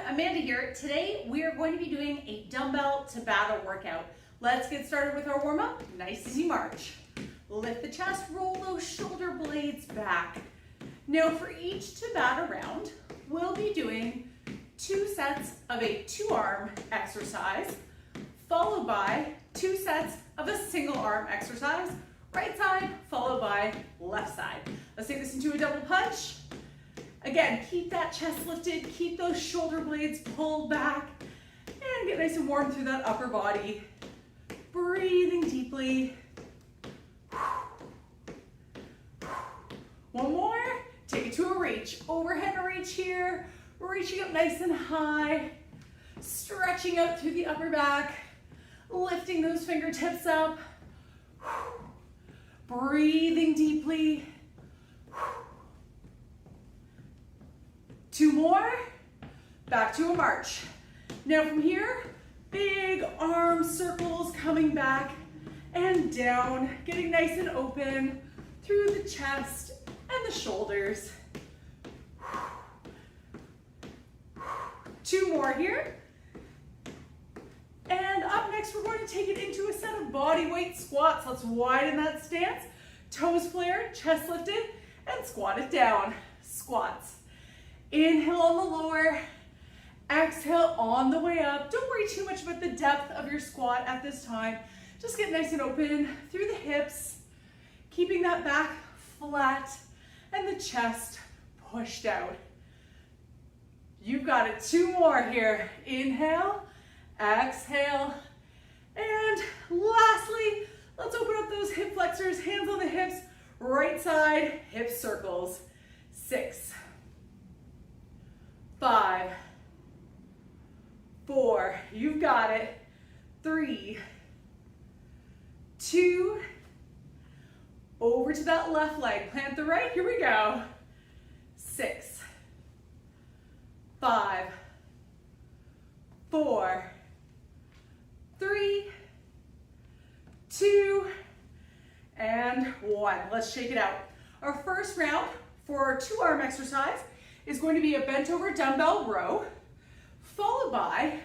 Amanda here. Today we are going to be doing a dumbbell Tabata workout. Let's get started with our warm-up. Nice easy march. Lift the chest, roll those shoulder blades back. Now for each Tabata round, we'll be doing 2 sets of a 2-arm exercise, followed by 2 sets of a single arm exercise, right side followed by left side. Let's take this into a double punch. Again, keep that chest lifted, keep those shoulder blades pulled back, and get nice and warm through that upper body. Breathing deeply. One more. Take it to a reach. Overhead reach here. Reaching up nice and high. Stretching out through the upper back. Lifting those fingertips up. Breathing deeply. 2 more. Back to a march. Now from here, big arm circles coming back and down, getting nice and open through the chest and the shoulders. 2 more here. And up next, we're going to take it into a set of body weight squats. Let's widen that stance, toes flared, chest lifted, and squat it down. Squats. Inhale on the lower, exhale on the way up. Don't worry too much about the depth of your squat at this time. Just get nice and open through the hips, keeping that back flat and the chest pushed out. You've got it. 2 more here. Inhale, exhale, and lastly, let's open up those hip flexors, hands on the hips, right side, hip circles. 6, 5, 4, you've got it. 3, 2, over to that left leg, plant the right, here we go. 6, 5, 4, 3, 2, and 1. Let's shake it out. Our first round for our 2-arm exercise is going to be a bent over dumbbell row, followed by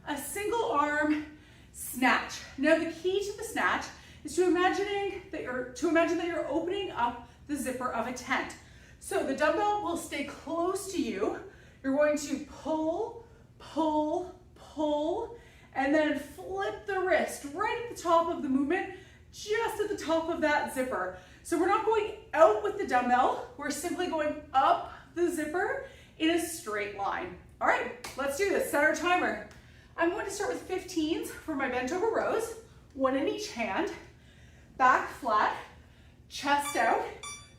a single arm snatch. Now the key to the snatch is to imagine that you're opening up the zipper of a tent. So the dumbbell will stay close to you. You're going to pull, pull, pull, and then flip the wrist right at the top of the movement, just at the top of that zipper. So we're not going out with the dumbbell, we're simply going up the zipper in a straight line. All right, let's do this. Set our timer. I'm going to start with 15s for my bent over rows, 1 in each hand, back flat, chest out,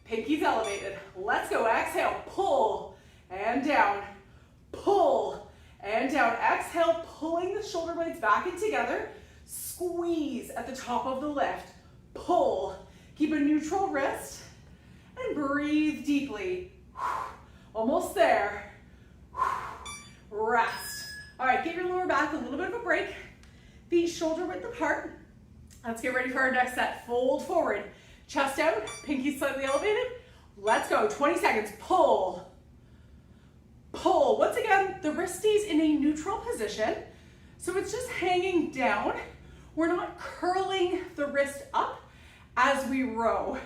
pinkies elevated. Let's go. Exhale, pull and down, pull and down. Exhale, pulling the shoulder blades back in together, squeeze at the top of the lift, pull, keep a neutral wrist, and breathe deeply. Almost there. Rest. All right, get your lower back a little bit of a break. Feet shoulder width apart. Let's get ready for our next set. Fold forward. Chest out, pinkies slightly elevated. Let's go. 20 seconds. Pull. Pull. Once again, the wrist stays in a neutral position. So it's just hanging down. We're not curling the wrist up as we row.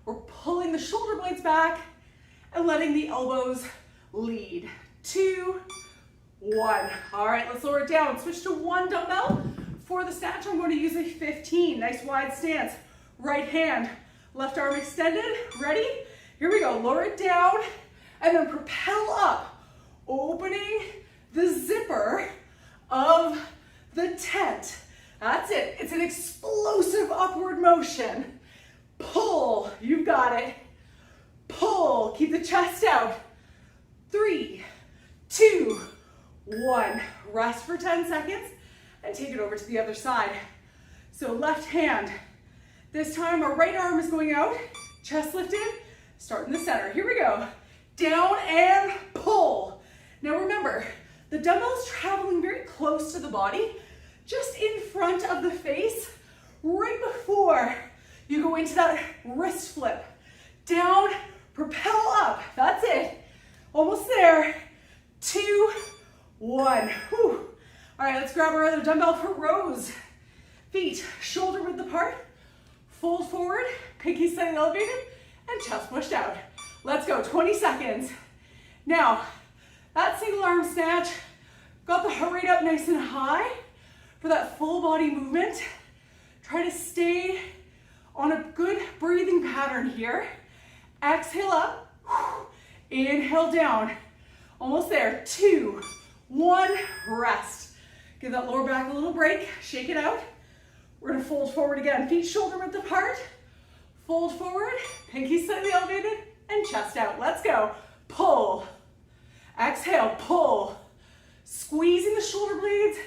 We're pulling the shoulder blades back and letting the elbows lead. 2, 1. All right, let's lower it down. Switch to 1 dumbbell. For the snatch, I'm going to use a 15. Nice wide stance. Right hand, left arm extended. Ready? Here we go. Lower it down and then propel up, opening the zipper of the tent. That's it. It's an explosive upward motion. Pull. You've got it. Pull. Keep the chest out. 3, 2, 1. Rest for 10 seconds and take it over to the other side. So left hand. This time our right arm is going out. Chest lifted. Start in the center. Here we go. Down and pull. Now remember, the dumbbell is traveling very close to the body, just in front of the face, right before you go into that wrist flip. Down, propel up. That's it. Almost there. 2, 1. Whew. All right, let's grab our other dumbbell for rows. Feet shoulder width apart, fold forward, pinky slightly elevated, and chest pushed out. Let's go, 20 seconds. Now, that single arm snatch, got the heart rate up nice and high for that full body movement. Try to stay on a good breathing pattern here. Exhale up, inhale down. Almost there, 2, 1, rest. Give that lower back a little break, shake it out. We're gonna fold forward again, feet shoulder width apart, fold forward, pinky slightly elevated, and chest out. Let's go. Pull, exhale, pull. Squeezing the shoulder blades,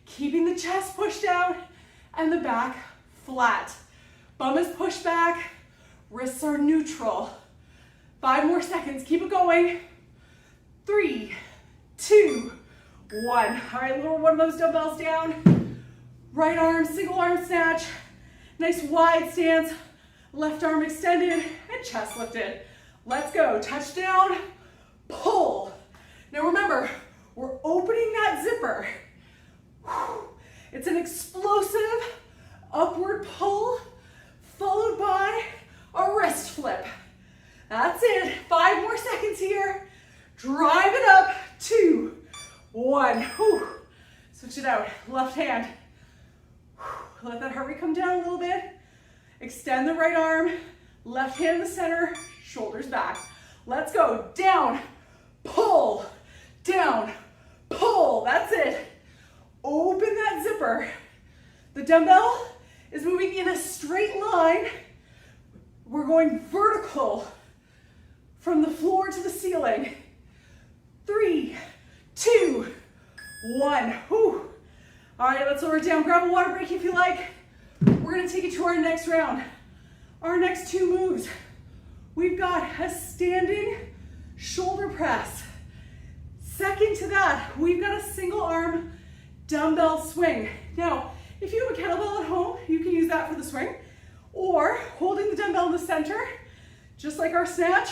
keeping the chest pushed out, and the back flat. Bum is pushed back, wrists are neutral. 5 more seconds, keep it going. 3, 2, 1. All right, lower one of those dumbbells down. Right arm, single arm snatch. Nice wide stance. Left arm extended and chest lifted. Let's go. Touchdown, pull. Now remember, we're opening that zipper. It's an explosive upward pull followed by a wrist flip. That's it. 5 more seconds here. Drive it up. 2, 1. Whew. Switch it out. Left hand. Let that heart rate come down a little bit. Extend the right arm. Left hand in the center. Shoulders back. Let's go. Down. Pull. Down. Pull. That's it. Open that zipper. The dumbbell is moving in a straight line. We're going vertical from the floor to the ceiling. 3, 2, 1. Whew. All right, let's lower it down. Grab a water break if you like. We're gonna take it to our next round. Our next 2 moves. We've got a standing shoulder press. Second to that, we've got a single arm dumbbell swing. Now, if you have a kettlebell at home, you can use that for the swing, or holding the dumbbell in the center, just like our snatch,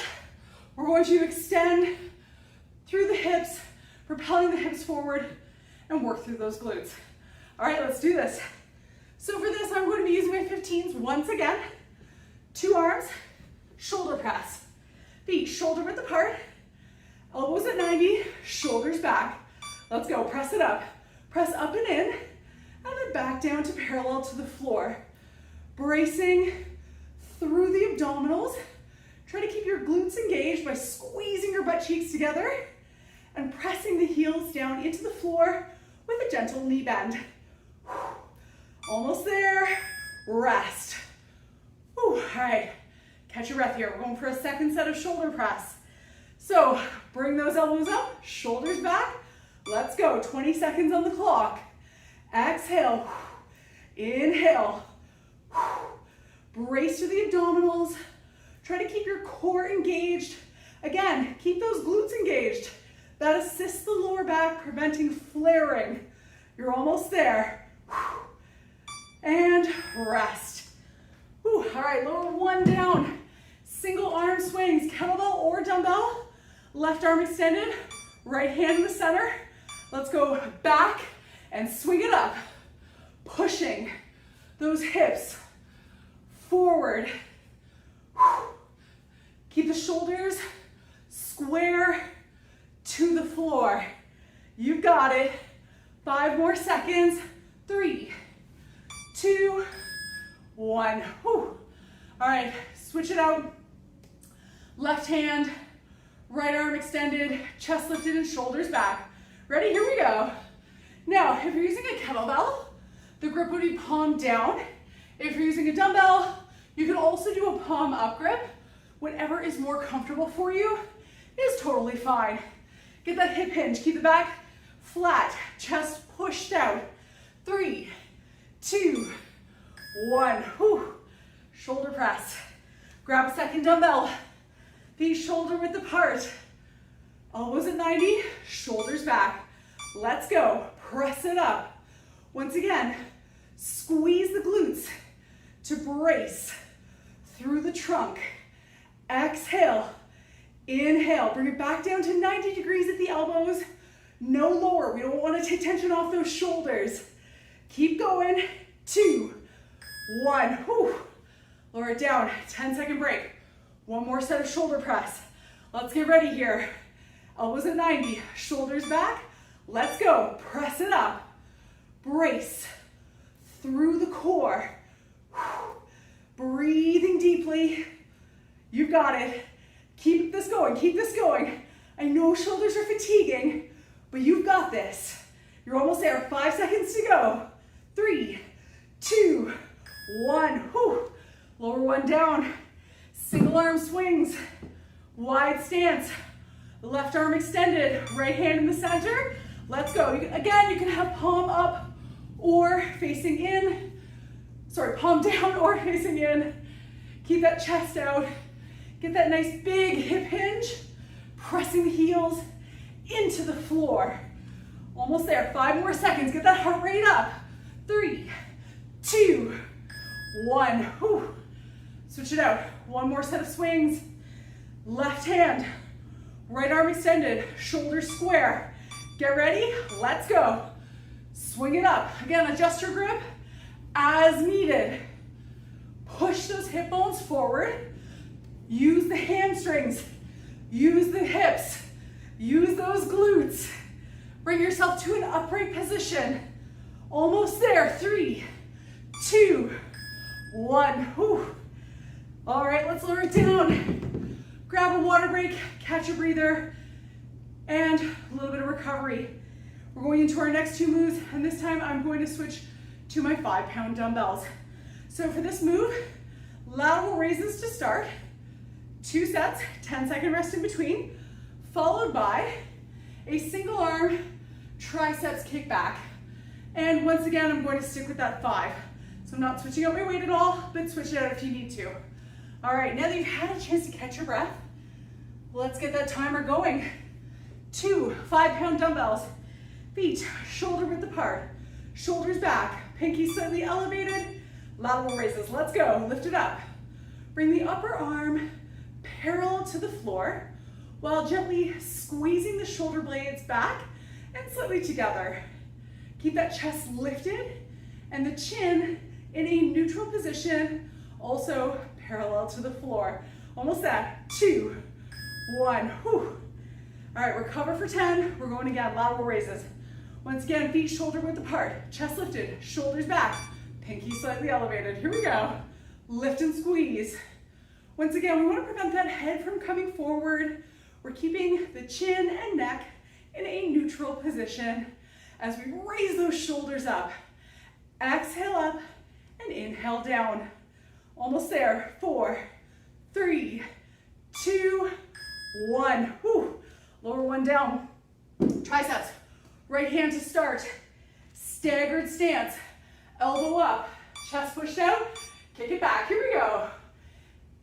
we're going to extend through the hips, propelling the hips forward, and work through those glutes. All right, let's do this. So for this, I'm going to be using my 15s once again. 2 arms, shoulder press. Feet shoulder width apart, elbows at 90, shoulders back. Let's go, press it up. Press up and in, and then back down to parallel to the floor. Bracing through the abdominals. Try to keep your glutes engaged by squeezing your butt cheeks together and pressing the heels down into the floor with a gentle knee bend. Almost there, rest. All right, catch your breath here. We're going for a second set of shoulder press. So bring those elbows up, shoulders back. Let's go, 20 seconds on the clock. Exhale, inhale. Brace through the abdominals. Try to keep your core engaged. Again, keep those glutes engaged. That assists the lower back, preventing flaring. You're almost there. And rest. All right, lower one down. Single arm swings, kettlebell or dumbbell. Left arm extended, right hand in the center. Let's go back and swing it up. Pushing those hips forward. Keep the shoulders square to the floor. You've got it. 5 more seconds. 3, 2, 1. Whew. All right, switch it out. Left hand, right arm extended, chest lifted and shoulders back. Ready? Here we go. Now, if you're using a kettlebell, the grip would be palm down. If you're using a dumbbell, you can also do a palm up grip. Whatever is more comfortable for you is totally fine. Get that hip hinge, keep the back flat, chest pushed out. 3, 2, 1. Whew. Shoulder press. Grab a second dumbbell. Feet shoulder width apart. Elbows at 90, shoulders back. Let's go. Press it up. Once again, squeeze the glutes to brace through the trunk. Exhale, inhale. Bring it back down to 90 degrees at the elbows. No lower. We don't want to take tension off those shoulders. Keep going. 2, 1. Whew. Lower it down. 10-second break. One more set of shoulder press. Let's get ready here. Elbows at 90. Shoulders back. Let's go. Press it up. Brace through the core. Breathing deeply. You've got it. Keep this going. Keep this going. I know shoulders are fatiguing, but you've got this. You're almost there. 5 seconds to go. 3, 2, 1. Whew. Lower one down. Single arm swings. Wide stance. Left arm extended. Right hand in the center. Let's go. Again, you can have palm up or facing in. Sorry, palm down or facing in. Keep that chest out. Get that nice big hip hinge. Pressing the heels into the floor. Almost there. 5 more seconds. Get that heart rate up. 3, 2, 1. Whew. Switch it out. One more set of swings. Left hand. Right arm extended. Shoulders square. Get ready. Let's go. Swing it up. Again, adjust your grip as needed. Push those hip bones forward. Use the hamstrings. Use the hips. Use those glutes. Bring yourself to an upright position. Almost there. 3, 2, 1. Whew. All right, let's lower it down. Grab a water break, catch a breather, and a little bit of recovery. We're going into our next 2 moves, and this time I'm going to switch to my 5-pound dumbbells. So for this move, lateral raises to start. 2 sets, 10-second rest in between, followed by a single arm triceps kickback. And once again, I'm going to stick with that 5. So I'm not switching out my weight at all, but switch it out if you need to. All right, now that you've had a chance to catch your breath, let's get that timer going. 2 5-pound dumbbells, feet shoulder width apart, shoulders back, pinky slightly elevated, lateral raises. Let's go, lift it up. Bring the upper arm parallel to the floor while gently squeezing the shoulder blades back and slightly together. Keep that chest lifted and the chin in a neutral position, also parallel to the floor. Almost there. 2, 1. Whew. All right, recover for 10. We're going again, lateral raises. Once again, feet shoulder width apart, chest lifted, shoulders back, pinky slightly elevated. Here we go. Lift and squeeze. Once again, we want to prevent that head from coming forward. We're keeping the chin and neck in a neutral position as we raise those shoulders up. Exhale up and inhale down. Almost there. 4, 3, 2, 1. Whew. Lower one down. Triceps. Right hand to start. Staggered stance. Elbow up. Chest pushed out. Kick it back. Here we go.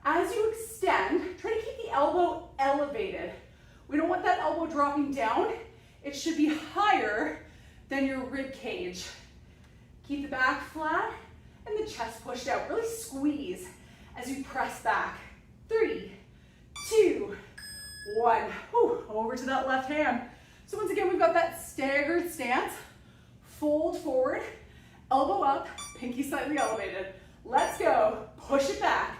As you extend, try to keep the elbow elevated. We don't want that elbow dropping down. It should be higher than your rib cage. Keep the back flat and the chest pushed out. Really squeeze as you press back. 3, 2, 1. Whew. Over to that left hand. So once again, we've got that staggered stance. Fold forward, elbow up, pinky slightly elevated. Let's go. Push it back.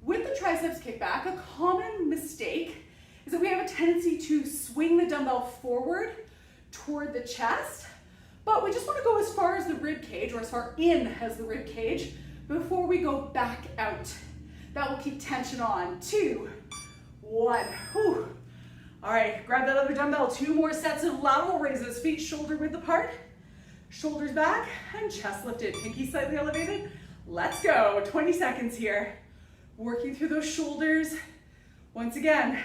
With the triceps kickback, a common mistake is that we have a tendency to swing the dumbbell forward toward the chest, but we just want to go as far as the rib cage, or as far in as the rib cage, before we go back out. That will keep tension on. 2, 1. Whew. All right, grab that other dumbbell. 2 more sets of lateral raises. Feet shoulder width apart, shoulders back, and chest lifted. Pinky slightly elevated. Let's go. 20 seconds here. Working through those shoulders. Once again,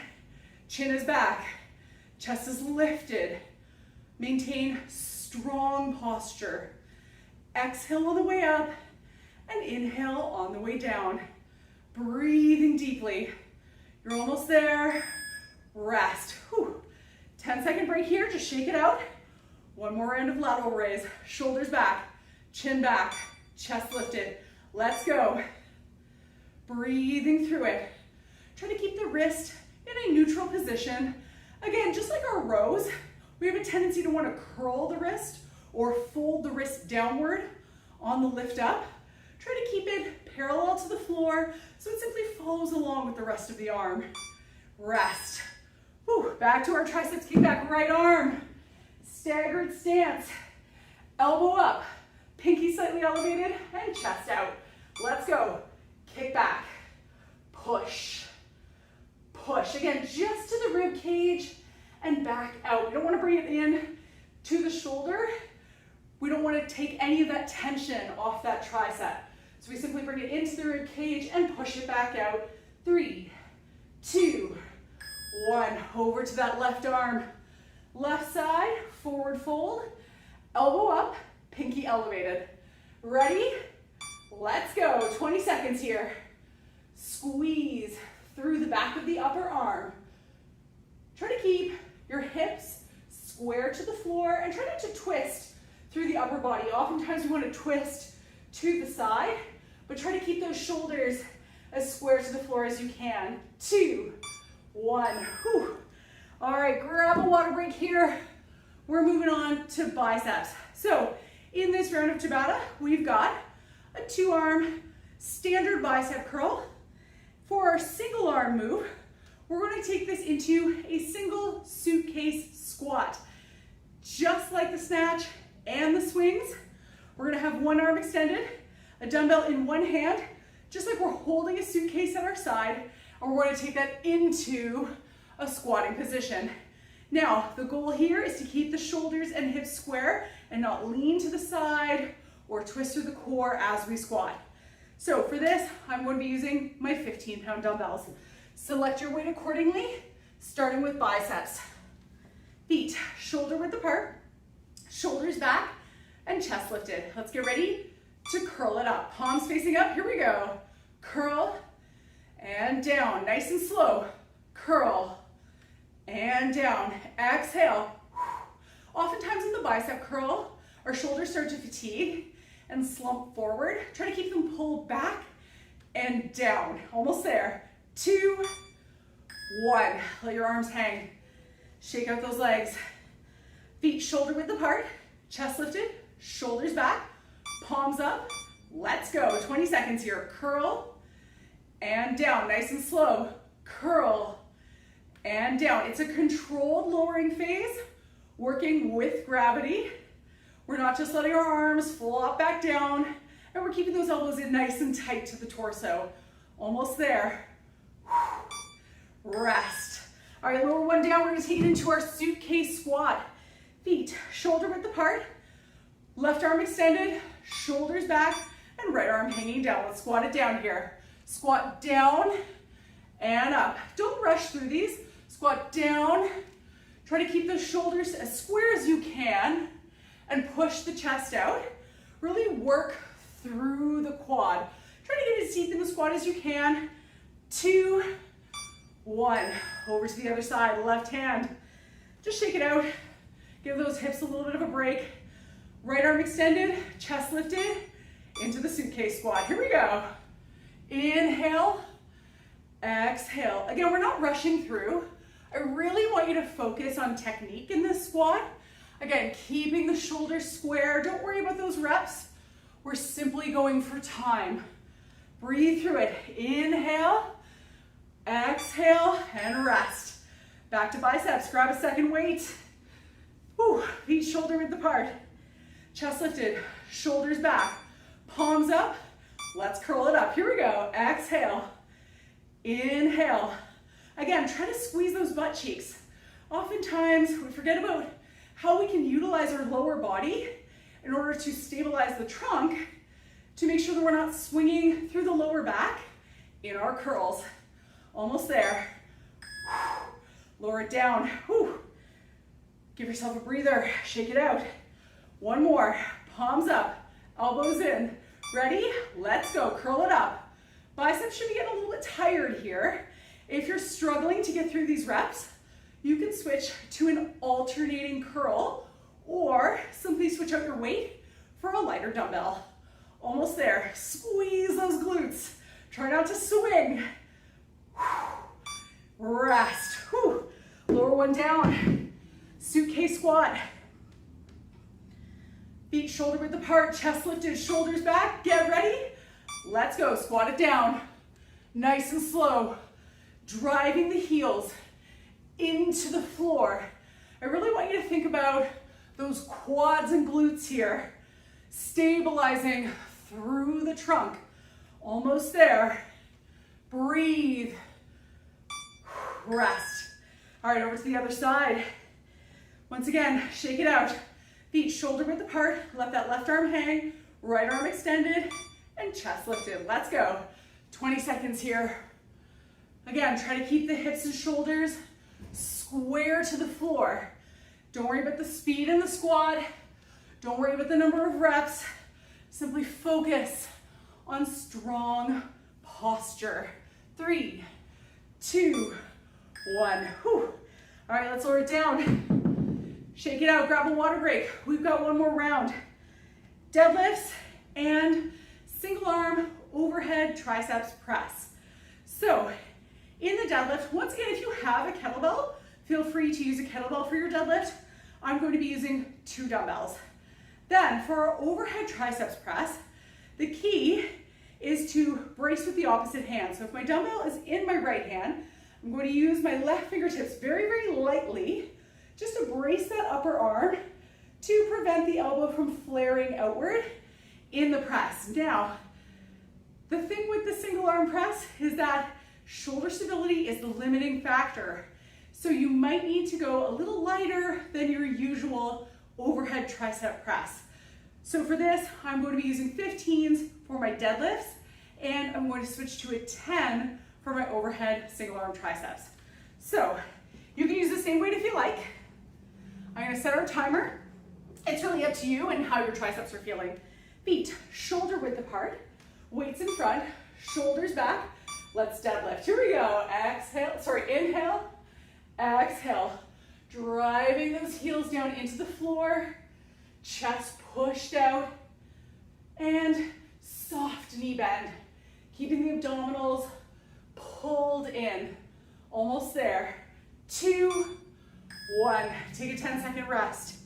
chin is back, chest is lifted. Maintain strong posture. Exhale on the way up and inhale on the way down. Breathing deeply. You're almost there. Rest. Whew. 10-second break here, just shake it out. One more round of lateral raise. Shoulders back, chin back, chest lifted. Let's go. Breathing through it. Try to keep the wrist in a neutral position. Again, just like our rows, we have a tendency to want to curl the wrist or fold the wrist downward on the lift up. Try to keep it parallel to the floor so it simply follows along with the rest of the arm. Rest. Whew. Back to our triceps kick back, right arm. Staggered stance. Elbow up, pinky slightly elevated, and chest out. Let's go. Kick back, push, push. Again, just to the rib cage and back out. We don't want to bring it in to the shoulder. We don't want to take any of that tension off that tricep. So we simply bring it into the rib cage and push it back out. 3, 2, 1. Over to that left arm. Left side, forward fold. Elbow up, pinky elevated. Ready? Let's go. 20 seconds here. Squeeze through the back of the upper arm. Try to keep your hips square to the floor and try not to twist through the upper body. Oftentimes we want to twist to the side, but try to keep those shoulders as square to the floor as you can. 2, 1. Whew. All right, grab a water break here. We're moving on to biceps. So in this round of Tabata, we've got a 2-arm standard bicep curl. For our single arm move, we're going to take this into a single suitcase squat. Just like the snatch and the swings, we're going to have one arm extended, a dumbbell in one hand, just like we're holding a suitcase at our side, and we're going to take that into a squatting position. Now, the goal here is to keep the shoulders and hips square and not lean to the side or twist through the core as we squat. So for this, I'm going to be using my 15-pound dumbbells. Select your weight accordingly, starting with biceps. Feet shoulder width apart, shoulders back, and chest lifted. Let's get ready to curl it up. Palms facing up, here we go. Curl and down, nice and slow. Curl and down, exhale. Oftentimes in the bicep curl, our shoulders start to fatigue and slump forward. Try to keep them pulled back and down. Almost there. 2, 1. Let your arms hang. Shake out those legs. Feet shoulder width apart, chest lifted, shoulders back, palms up. Let's go. 20 seconds here. Curl and down, nice and slow. Curl and down. It's a controlled lowering phase, working with gravity. We're not just letting our arms flop back down, and we're keeping those elbows in nice and tight to the torso. Almost there. Rest. All right, lower one down. We're going to take it into our suitcase squat. Feet shoulder width apart, left arm extended, shoulders back, and right arm hanging down. Let's squat it down here. Squat down and up. Don't rush through these. Squat down. Try to keep the shoulders as square as you can and push the chest out. Really work through the quad. Try to get as deep in the squat as you can. 2, 1. Over to the other side, left hand. Just shake it out. Give those hips a little bit of a break. Right arm extended, chest lifted, into the suitcase squat. Here we go. Inhale, exhale. Again, we're not rushing through. I really want you to focus on technique in this squat. Again, keeping the shoulders square. Don't worry about those reps. We're simply going for time. Breathe through it. Inhale, exhale, and rest. Back to biceps. Grab a second weight. Whew. Feet shoulder width apart. Chest lifted, shoulders back, palms up. Let's curl it up. Here we go. Exhale. Inhale. Again, try to squeeze those butt cheeks. Oftentimes, we forget about how we can utilize our lower body in order to stabilize the trunk to make sure that we're not swinging through the lower back in our curls. Almost there. Lower it down. Whew. Give yourself a breather. Shake it out. One more. Palms up. Elbows in. Ready? Let's go. Curl it up. Biceps should be getting a little bit tired here. If you're struggling to get through these reps, you can switch to an alternating curl or simply switch out your weight for a lighter dumbbell. Almost there. Squeeze those glutes. Try not to swing. Rest. Lower one down. Suitcase squat. Feet shoulder width apart, chest lifted, shoulders back. Get ready. Let's go. Squat it down. Nice and slow. Driving the heels into the floor. I really want you to think about those quads and glutes here. Stabilizing through the trunk. Almost there. Breathe. Rest. All right, over to the other side. Once again, shake it out. Feet shoulder width apart. Let that left arm hang. Right arm extended. And chest lifted. Let's go. 20 seconds here. Again, try to keep the hips and shoulders square to the floor. Don't worry about the speed in the squat. Don't worry about the number of reps. Simply focus on strong posture. 3, 2, 1. Whew. All right, let's lower it down. Shake it out, grab a water break. We've got one more round. Deadlifts and single arm overhead triceps press. So in the deadlift, once again, if you have a kettlebell, feel free to use a kettlebell for your deadlift. I'm going to be using 2 dumbbells. Then for our overhead triceps press, the key is to brace with the opposite hand. So if my dumbbell is in my right hand, I'm going to use my left fingertips very, very lightly just to brace that upper arm to prevent the elbow from flaring outward in the press. Now, the thing with the single arm press is that shoulder stability is the limiting factor. So you might need to go a little lighter than your usual overhead tricep press. So for this, I'm going to be using 15s for my deadlifts, and I'm going to switch to a 10 for my overhead single arm triceps. So you can use the same weight if you like. I'm going to set our timer. It's really up to you and how your triceps are feeling. Feet shoulder width apart, weights in front, shoulders back. Let's deadlift. Here we go. Inhale, exhale. Driving those heels down into the floor, chest pushed out, and soft knee bend. Keeping the abdominals pulled in. Almost there. 2, 1. Take a 10-second rest.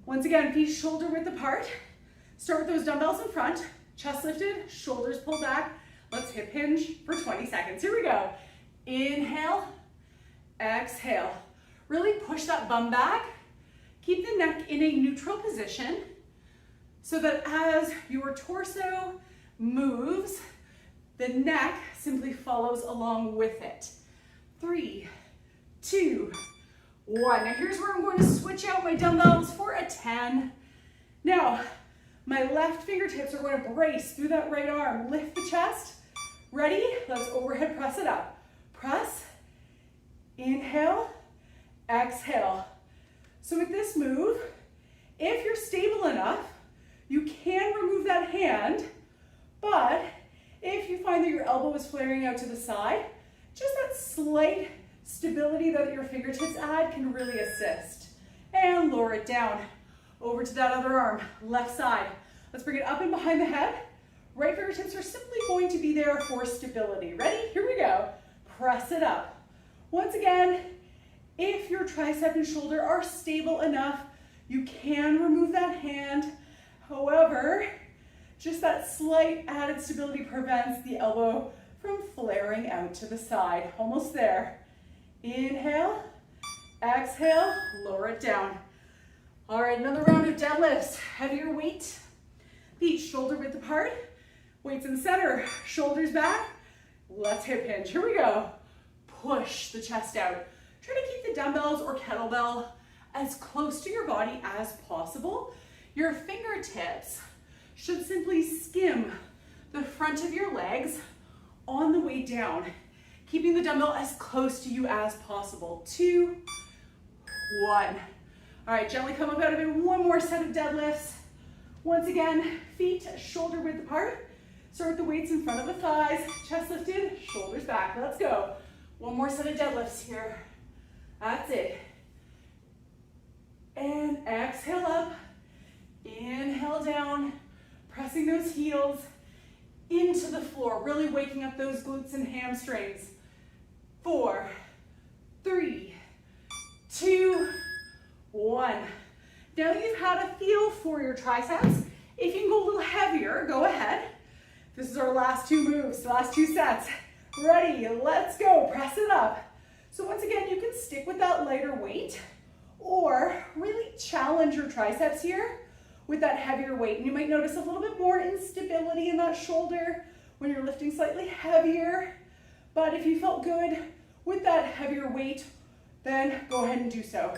Once again, feet shoulder width apart. Start with those dumbbells in front. Chest lifted, shoulders pulled back. Let's hip hinge for 20 seconds. Here we go. Inhale, exhale. Really push that bum back. Keep the neck in a neutral position so that as your torso moves, the neck simply follows along with it. 3, 2, 1. Now here's where I'm going to switch out my dumbbells for a 10. Now, my left fingertips are going to brace through that right arm. Lift the chest. Ready? Let's overhead press it up. Press, inhale, exhale. So with this move, if you're stable enough, you can remove that hand, but if you find that your elbow is flaring out to the side, just that slight stability that your fingertips add can really assist. And lower it down. Over to that other arm, left side. Let's bring it up and behind the head. Right fingertips are simply going to be there for stability. Ready? Here we go. Press it up. Once again, if your tricep and shoulder are stable enough, you can remove that hand. However, just that slight added stability prevents the elbow from flaring out to the side. Almost there. Inhale, exhale, lower it down. All right, another round of deadlifts. Heavier weight. Feet shoulder width apart. Weights in the center, shoulders back. Let's hip hinge. Here we go. Push the chest out. Try to keep the dumbbells or kettlebell as close to your body as possible. Your fingertips should simply skim the front of your legs on the way down, keeping the dumbbell as close to you as possible. 2, 1. All right, gently come up out of it. One more set of deadlifts. Once again, feet shoulder width apart. Start with the weights in front of the thighs, chest lifted, shoulders back. Let's go. One more set of deadlifts here. That's it. And exhale up, inhale down, pressing those heels into the floor, really waking up those glutes and hamstrings. 4, 3, 2, 1. Now that you've had a feel for your triceps, if you can go a little heavier, go ahead. This is our last 2 moves, last 2 sets. Ready, let's go, press it up. So once again, you can stick with that lighter weight or really challenge your triceps here with that heavier weight. And you might notice a little bit more instability in that shoulder when you're lifting slightly heavier. But if you felt good with that heavier weight, then go ahead and do so.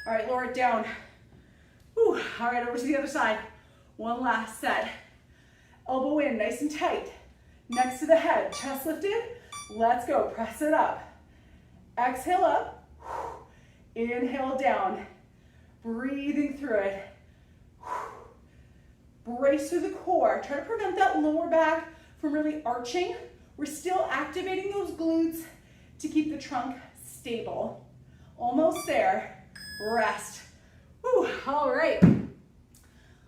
All right, lower it down. Whew. All right, over to the other side. One last set. Elbow in, nice and tight. Next to the head, chest lifted. Let's go, press it up. Exhale up. Inhale down. Breathing through it. Brace through the core. Try to prevent that lower back from really arching. We're still activating those glutes to keep the trunk stable. Almost there. Rest. Whew. All right.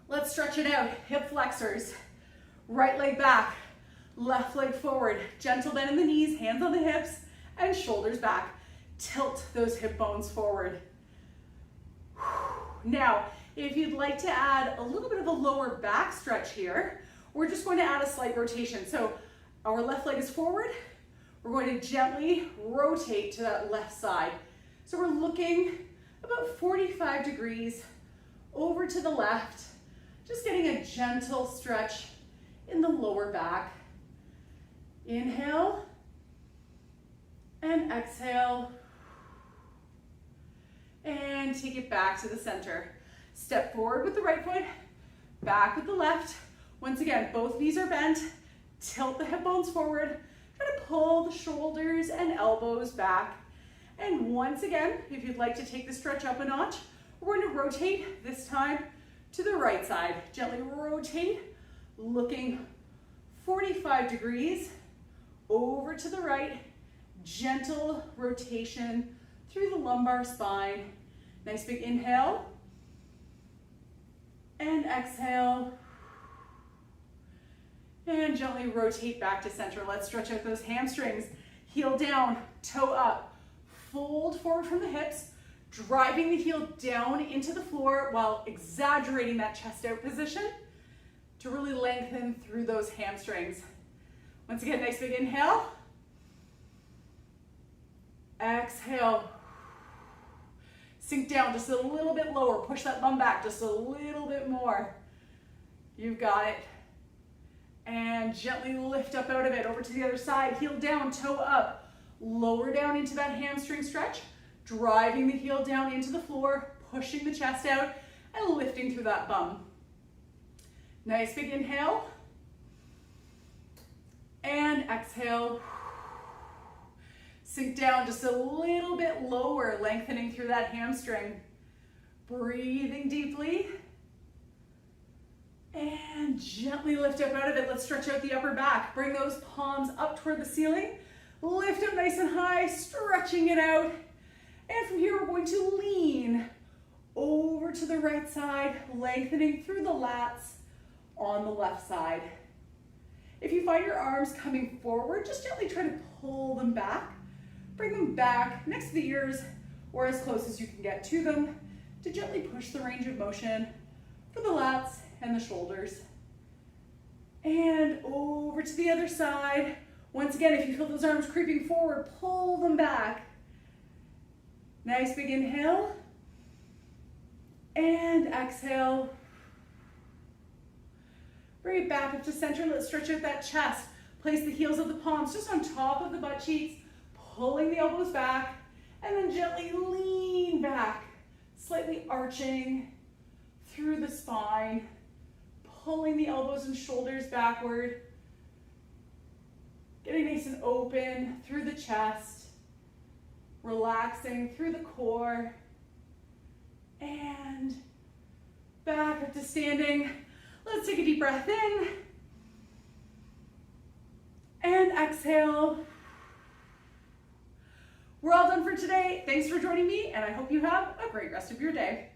Let's stretch it out. Hip flexors. Right leg back. Left leg forward. Gentle bend in the knees, hands on the hips, and shoulders back. Tilt those hip bones forward. Now, if you'd like to add a little bit of a lower back stretch here, we're just going to add a slight rotation. So our left leg is forward. We're going to gently rotate to that left side. So we're looking about 45 degrees over to the left, just getting a gentle stretch in the lower back. Inhale and exhale. And take it back to the center. Step forward with the right foot, back with the left. Once again, both knees are bent. Tilt the hip bones forward. Try to pull the shoulders and elbows back. And once again, if you'd like to take the stretch up a notch, we're going to rotate, this time to the right side. Gently rotate, looking 45 degrees over to the right. Gentle rotation through the lumbar spine. Nice big inhale. And exhale. And gently rotate back to center. Let's stretch out those hamstrings. Heel down, toe up. Fold forward from the hips, driving the heel down into the floor while exaggerating that chest out position to really lengthen through those hamstrings. Once again, nice big inhale. Exhale. Sink down just a little bit lower. Push that bum back just a little bit more. You've got it. And gently lift up out of it. Over to the other side. Heel down, toe up. Lower down into that hamstring stretch. Driving the heel down into the floor. Pushing the chest out and lifting through that bum. Nice big inhale. And exhale. Sink down just a little bit lower, lengthening through that hamstring. Breathing deeply. And gently lift up out of it. Let's stretch out the upper back. Bring those palms up toward the ceiling. Lift up nice and high, stretching it out. And from here, we're going to lean over to the right side, lengthening through the lats on the left side. If you find your arms coming forward, just gently try to pull them back. Bring them back next to the ears or as close as you can get to them to gently push the range of motion for the lats and the shoulders. And over to the other side. Once again, if you feel those arms creeping forward, pull them back. Nice big inhale. And exhale. Bring it back up to center. Let's stretch out that chest. Place the heels of the palms just on top of the butt cheeks, pulling the elbows back, and then gently lean back, slightly arching through the spine, pulling the elbows and shoulders backward, getting nice and open through the chest, relaxing through the core, and back up to standing. Let's take a deep breath in, and exhale. We're all done for today. Thanks for joining me, and I hope you have a great rest of your day.